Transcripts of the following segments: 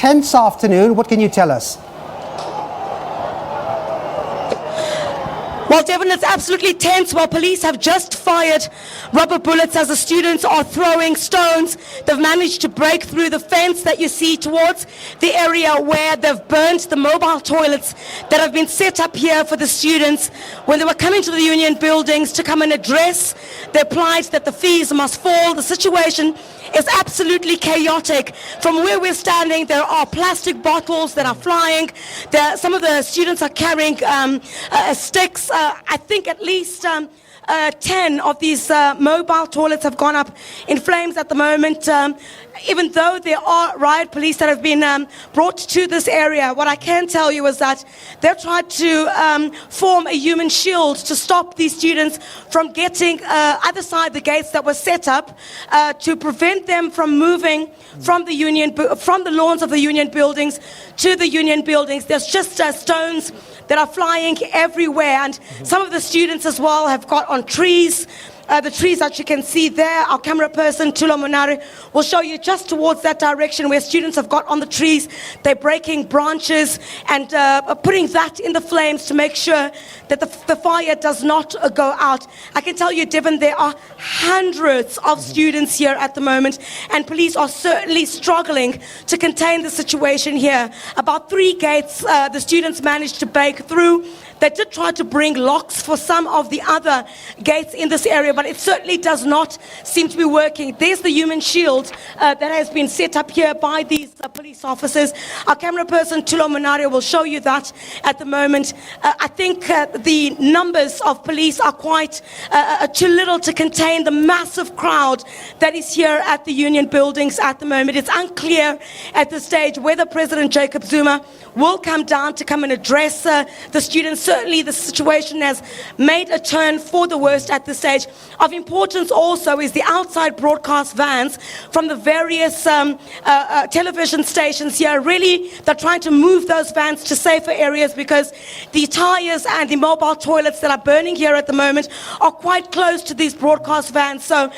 tense afternoon. What can you tell us? Well, Devon, it's absolutely tense. While police have just fired rubber bullets as the students are throwing stones, they've managed to break through the fence that you see towards the area where they've burnt the mobile toilets that have been set up here for the students when they were coming to the Union Buildings to come and address their plight that the fees must fall. The situation is absolutely chaotic. From where we're standing, there are plastic bottles that are flying. Some of the students are carrying sticks. I think at least 10 of these mobile toilets have gone up in flames at the moment. Even though there are riot police that have been brought to this area, what I can tell you is that they've tried to form a human shield to stop these students from getting either side the gates that were set up to prevent them from moving from the lawns of the Union Buildings to the Union Buildings. There's just stones that are flying everywhere, and some of the students as well have got on trees. The trees that you can see there, our camera person, Tulo Monare, will show you just towards that direction where students have got on the trees. They're breaking branches and putting that in the flames to make sure that the fire does not go out. I can tell you, Devon, there are hundreds of students here at the moment, and police are certainly struggling to contain the situation here. About 3 gates the students managed to break through. They did try to bring locks for some of the other gates in this area, but it certainly does not seem to be working. There's the human shield that has been set up here by these police officers. Our camera person, Tulo Monare, will show you that at the moment. I think the numbers of police are quite too little to contain the massive crowd that is here at the Union Buildings at the moment. It's unclear at this stage whether President Jacob Zuma will come down to come and address the students. Certainly the situation has made a turn for the worst at this stage. Of importance also is the outside broadcast vans from the various television stations here. Really, they're trying to move those vans to safer areas because the tires and the mobile toilets that are burning here at the moment are quite close to these broadcast vans. So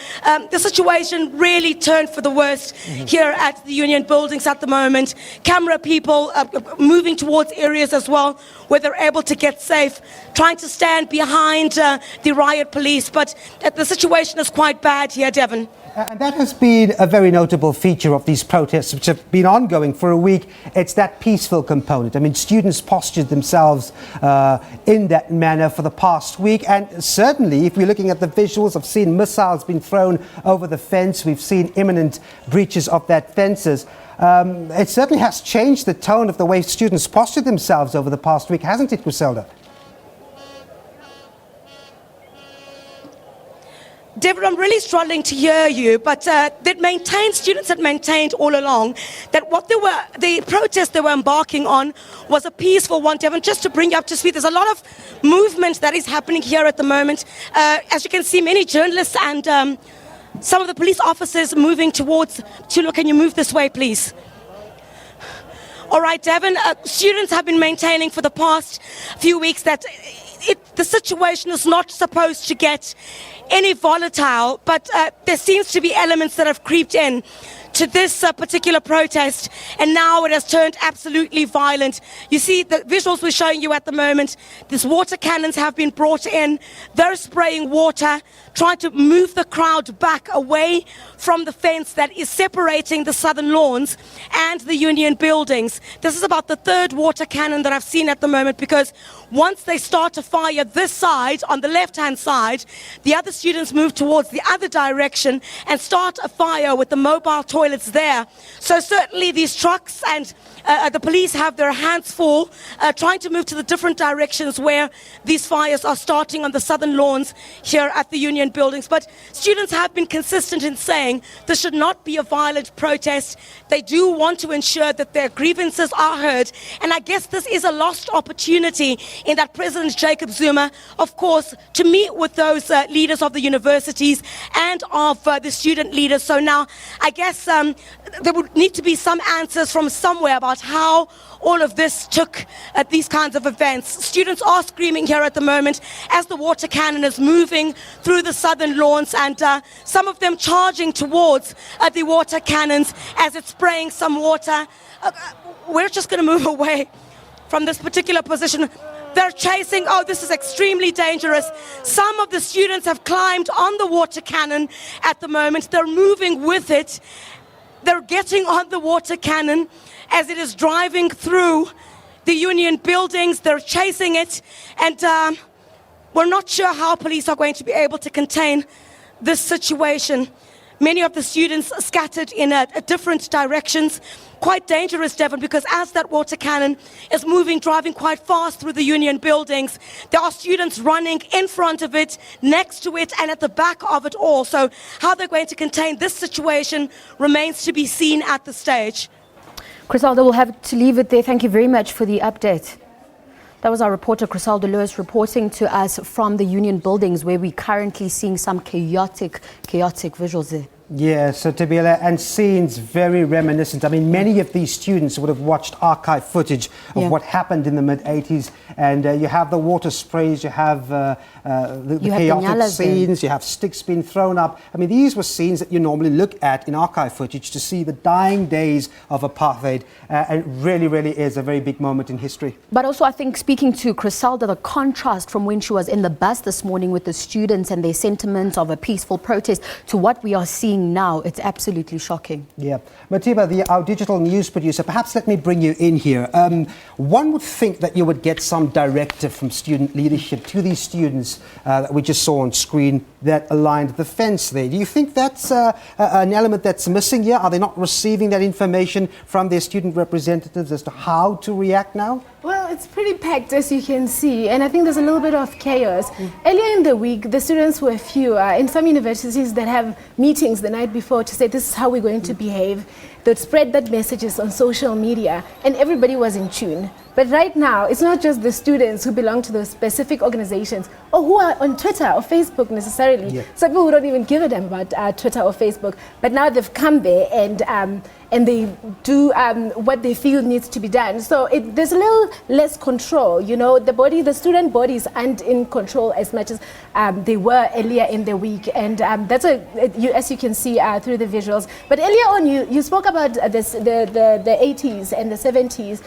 the situation really turned for the worst here at the Union Buildings at the moment. Camera people moving towards areas as well where they're able to get safe, trying to stand behind the riot police. But the situation is quite bad here, Devon. And that has been a very notable feature of these protests, which have been ongoing for a week. It's that peaceful component. I mean, students postured themselves in that manner for the past week. And certainly, if we're looking at the visuals, I've seen missiles being thrown over the fence. We've seen imminent breaches of that fences. It certainly has changed the tone of the way students postured themselves over the past week, hasn't it, Griselda? Deborah, I'm really struggling to hear you, but students had maintained all along that the protest they were embarking on was a peaceful one, Devon. Just to bring you up to speed, there's a lot of movement that is happening here at the moment. As you can see, many journalists and some of the police officers moving towards Tulo. Can you move this way, please? All right, Devon, students have been maintaining for the past few weeks that the situation is not supposed to get any volatile, but there seems to be elements that have creeped in to this particular protest, and now it has turned absolutely violent. You see the visuals we're showing you at the moment. These water cannons have been brought in. They're spraying water, trying to move the crowd back away from the fence that is separating the southern lawns and the Union Buildings. This is about the 3rd water cannon that I've seen at the moment, because once they start to fire this side, on the left-hand side, the other students move towards the other direction and start a fire with the mobile toilets there. So certainly these trucks and the police have their hands full trying to move to the different directions where these fires are starting on the southern lawns here at the Union Buildings. But students have been consistent in saying this should not be a violent protest. They do want to ensure that their grievances are heard. And I guess this is a lost opportunity in that President Jacob Zuma, of course, to meet with those leaders of the universities and of the student leaders. So now, I guess there would need to be some answers from somewhere about how all of this took at these kinds of events. Students are screaming here at the moment as the water cannon is moving through the southern lawns, and some of them charging towards the water cannons as it's spraying some water. We're just going to move away from this particular position. They're chasing. Oh, this is extremely dangerous. Some of the students have climbed on the water cannon at the moment. They're moving with it. They're getting on the water cannon as it is driving through the Union Buildings. They're chasing it, and we're not sure how police are going to be able to contain this situation. Many of the students scattered in different directions. Quite dangerous, Devon, because as that water cannon is moving, driving quite fast through the Union Buildings, there are students running in front of it, next to it, and at the back of it all. So how they're going to contain this situation remains to be seen at the stage. Crisaldo, we'll have to leave it there. Thank you very much for the update. That was our reporter, Crisaldo Lewis, reporting to us from the Union Buildings, where we're currently seeing some chaotic visuals there. Yeah, so Tabila, and scenes very reminiscent. I mean, many of these students would have watched archive footage of what happened in the mid-80s, and you have the water sprays, you have the chaotic scenes, you have sticks being thrown up. I mean, these were scenes that you normally look at in archive footage to see the dying days of apartheid, and it really, really is a very big moment in history. But also, I think, speaking to Crisalda, the contrast from when she was in the bus this morning with the students and their sentiments of a peaceful protest to what we are seeing now, it's absolutely shocking. Yeah. Matiba, our digital news producer, perhaps let me bring you in here. One would think that you would get some directive from student leadership to these students that we just saw on screen that aligned the fence there. Do you think that's an element that's missing here? Are they not receiving that information from their student representatives as to how to react now? Well, it's pretty packed, as you can see, and I think there's a little bit of chaos. Earlier in the week, the students were few. In some universities that have meetings the night before to say this is how we're going to behave. They'd spread that messages on social media, and everybody was in tune. But right now, it's not just the students who belong to those specific organizations or who are on Twitter or Facebook necessarily. Yeah. Some people who don't even give a damn about Twitter or Facebook, but now they've come there and they do what they feel needs to be done. So there's a little less control. You know, the student bodies aren't in control as much as they were earlier in the week, and that's as you can see through the visuals. But earlier on, you spoke about the 80s and the 70s.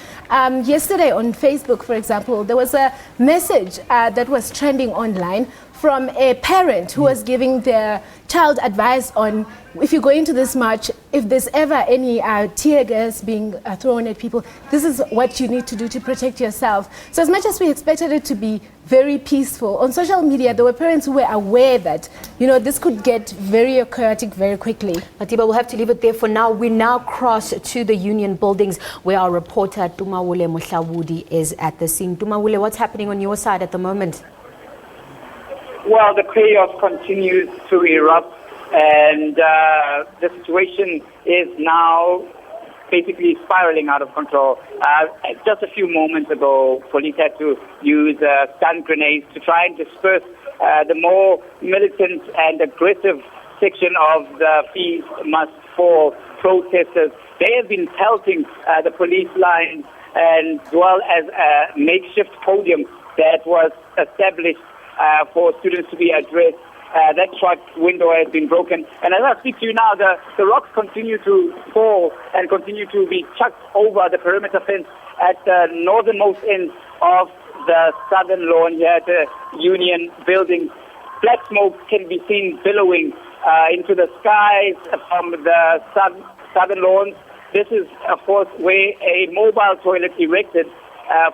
Yesterday on Facebook, for example, there was a message that was trending online from a parent who was giving their child advice on, if you go into this march, if there's ever any tear gas being thrown at people, this is what you need to do to protect yourself. So as much as we expected it to be very peaceful, on social media there were parents who were aware that, you know, this could get very chaotic very quickly. Matiba, we'll have to leave it there for now. We now cross to the Union Buildings, where our reporter Tumawule Mohlawudi is at the scene. Tumawule, what's happening on your side at the moment? Well, the chaos continues to erupt, and the situation is now basically spiraling out of control. Just a few moments ago, police had to use stun grenades to try and disperse the more militant and aggressive section of the Fees Must Fall protesters. They have been pelting the police lines, and as well as a makeshift podium that was established for students to be addressed. That truck window has been broken. And as I speak to you now, the rocks continue to fall and continue to be chucked over the perimeter fence at the northernmost end of the southern lawn here at the Union Buildings. Black smoke can be seen billowing into the skies from the southern lawns. This is, of course, where a mobile toilet erected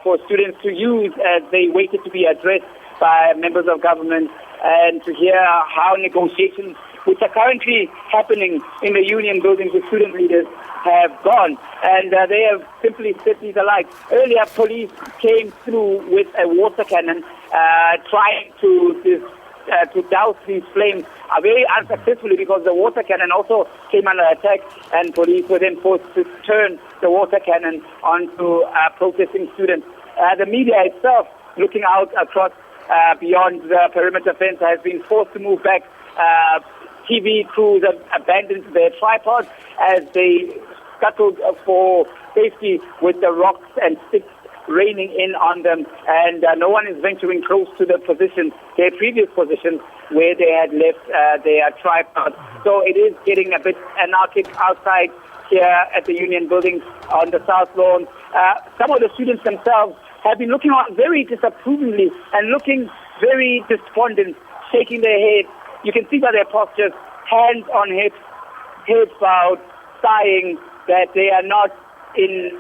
for students to use as they waited to be addressed by members of government, and to hear how negotiations, which are currently happening in the Union Buildings with student leaders, have gone. And they have simply said these alike. Earlier, police came through with a water cannon, trying to douse these flames, very unsuccessfully, because the water cannon also came under attack, and police were then forced to turn the water cannon onto protesting students. The media itself looking out across beyond the perimeter fence has been forced to move back. TV crews have abandoned their tripods as they scuttled for safety with the rocks and sticks raining in on them, and no one is venturing close to the positions, their previous positions, where they had left their tripods. So it is getting a bit anarchic outside here at the Union Buildings on the South Lawn. Some of the students themselves have been looking on very disapprovingly and looking very despondent, shaking their heads. You can see by their postures, hands on hips, heads bowed, sighing that they are not in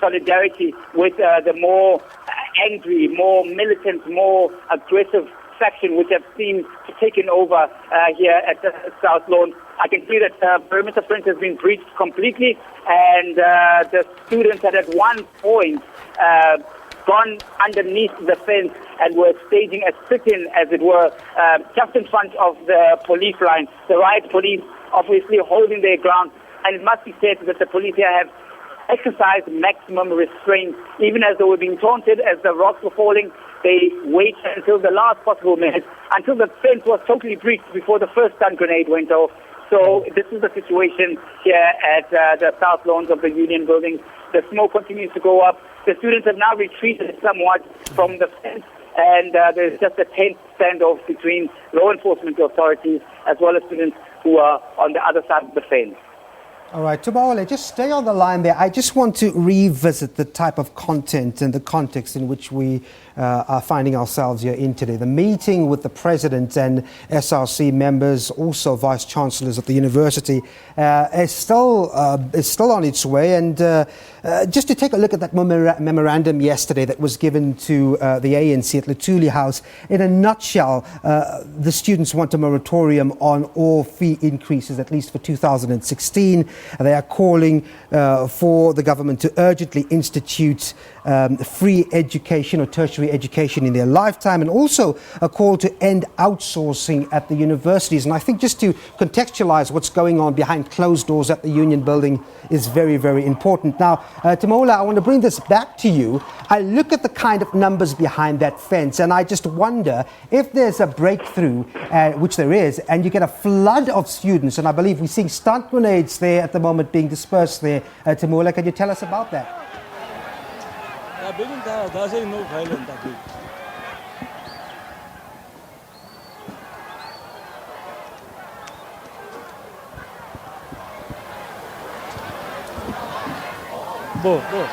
solidarity with the more angry, more militant, more aggressive faction which have seemed to taken over here at the South Lawn. I can see that perimeter fence has been breached completely, and the students had at one point gone underneath the fence and were staging a sit-in, as it were, just in front of the police line. The riot police obviously holding their ground, and it must be said that the police here have exercised maximum restraint. Even as they were being taunted, as the rocks were falling, they waited until the last possible minute, until the fence was totally breached before the first stun grenade went off. So this is the situation here at the South Lawns of the Union Buildings. The smoke continues to go up. The students have now retreated somewhat from the fence, and there's just a tense standoff between law enforcement authorities as well as students who are on the other side of the fence. All right, Tumawole, just stay on the line there. I just want to revisit the type of content and the context in which we are finding ourselves here in today. The meeting with the president and SRC members, also vice chancellors of the university, is still on its way. And just to take a look at that memorandum yesterday that was given to the ANC at Luthuli House, in a nutshell, the students want a moratorium on all fee increases, at least for 2016. They are calling for the government to urgently institute free education or tertiary education in their lifetime, and also a call to end outsourcing at the universities. And I think just to contextualize what's going on behind closed doors at the Union Building is very, very important. Now, Tumawole, I want to bring this back to you. I look at the kind of numbers behind that fence, and I just wonder if there's a breakthrough, which there is, and you get a flood of students, and I believe we're seeing stunt grenades there at the moment being dispersed there. Tumawole, can you tell us about that? There's no violence that week. Bo.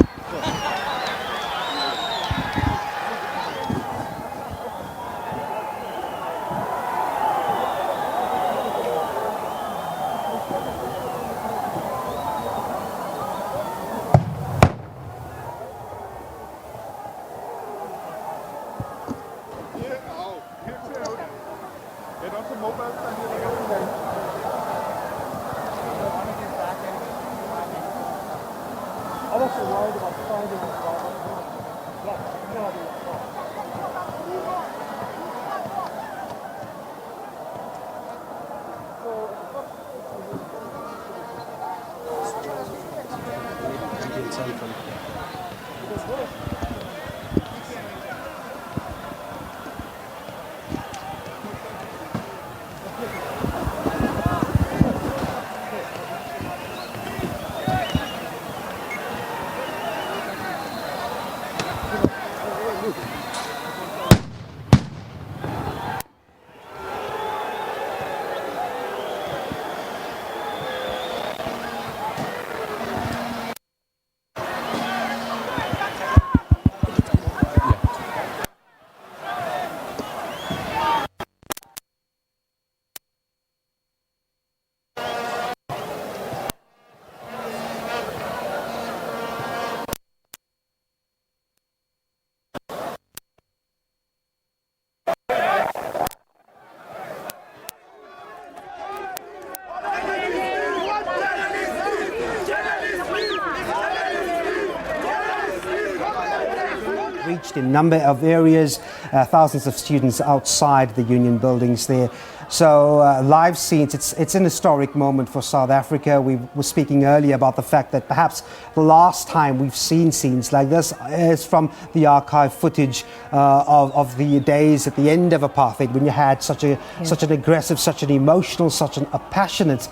Reached in a number of areas, thousands of students outside the Union Buildings there. So live scenes, it's an historic moment for South Africa. We were speaking earlier about the fact that perhaps the last time we've seen scenes like this is from the archive footage of the days at the end of apartheid, when you had such an aggressive, such an emotional, such a passionate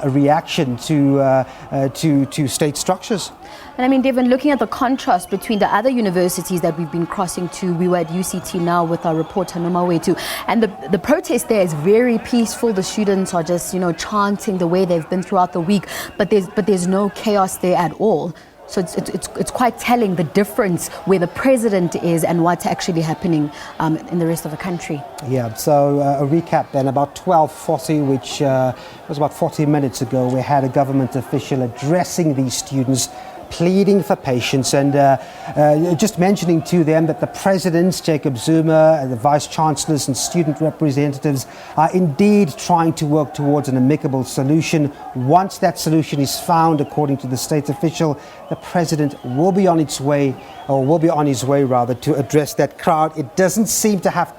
reaction to state structures. And I mean, Devin, looking at the contrast between the other universities that we've been crossing to, we were at UCT now with our reporter Nomawetu, and the protest there is very peaceful. The students are just, chanting the way they've been throughout the week, but there's no chaos there at all. So it's quite telling the difference where the president is and what's actually happening in the rest of the country. Yeah, so a recap then, about 12:40, which was about 40 minutes ago, we had a government official addressing these students, pleading for patience, and just mentioning to them that the presidents, Jacob Zuma, and the vice chancellors and student representatives are indeed trying to work towards an amicable solution. Once that solution is found, according to the state official, the president will be on his way to address that crowd. It doesn't seem to have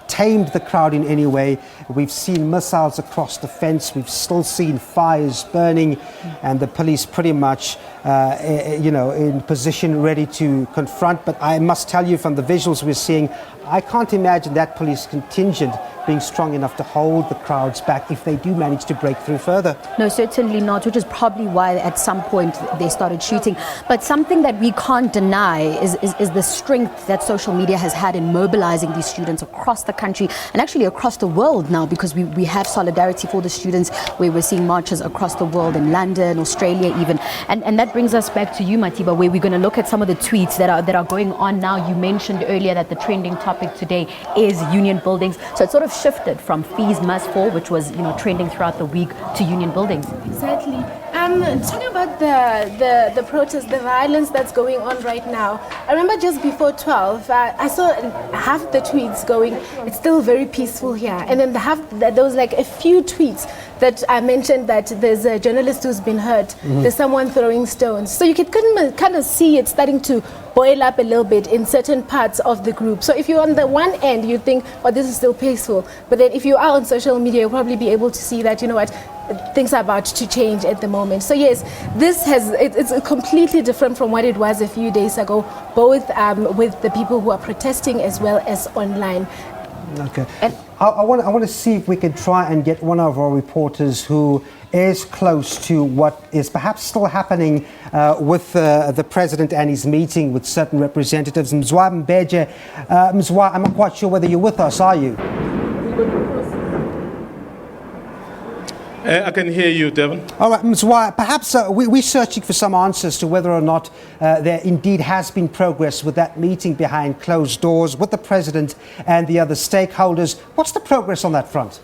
tamed the crowd in any way. We've seen missiles across the fence. We've still seen fires burning, and the police pretty much, in position, ready to confront. But I must tell you, from the visuals we're seeing, I can't imagine that police contingent being strong enough to hold the crowds back if they do manage to break through further. No, certainly not, which is probably why at some point they started shooting. But something that we can't deny is the strength that social media has had in mobilizing these students across the country and actually across the world now, because we have solidarity for the students, where we're seeing marches across the world, in London, Australia even. And that brings us back to you, Matiba, where we're going to look at some of the tweets that are going on now. You mentioned earlier that the trending topic today is Union Buildings. So it sort of shifted from fees must fall, which was trending throughout the week, to Union Buildings. Exactly. Talking about the protest, the violence that's going on right now. I remember just before 12, I saw half the tweets going, it's still very peaceful here. And then there was like a few tweets that I mentioned that there's a journalist who's been hurt. Mm-hmm. There's someone throwing stones. So you could kind of see it starting to boil up a little bit in certain parts of the group. So if you're on the one end, you think, oh, this is still peaceful. But then if you are on social media, you'll probably be able to see that, things are about to change at the moment. So yes, it's completely different from what it was a few days ago, both with the people who are protesting as well as online. Okay. And I want to see if we can try and get one of our reporters who is close to what is perhaps still happening with the president and his meeting with certain representatives. Mzwa Mbeje, Mzwa, I'm not quite sure whether you're with us, are you? I can hear you, Devin. All right, Mzwa, perhaps we're searching for some answers to whether or not there indeed has been progress with that meeting behind closed doors with the president and the other stakeholders. What's the progress on that front?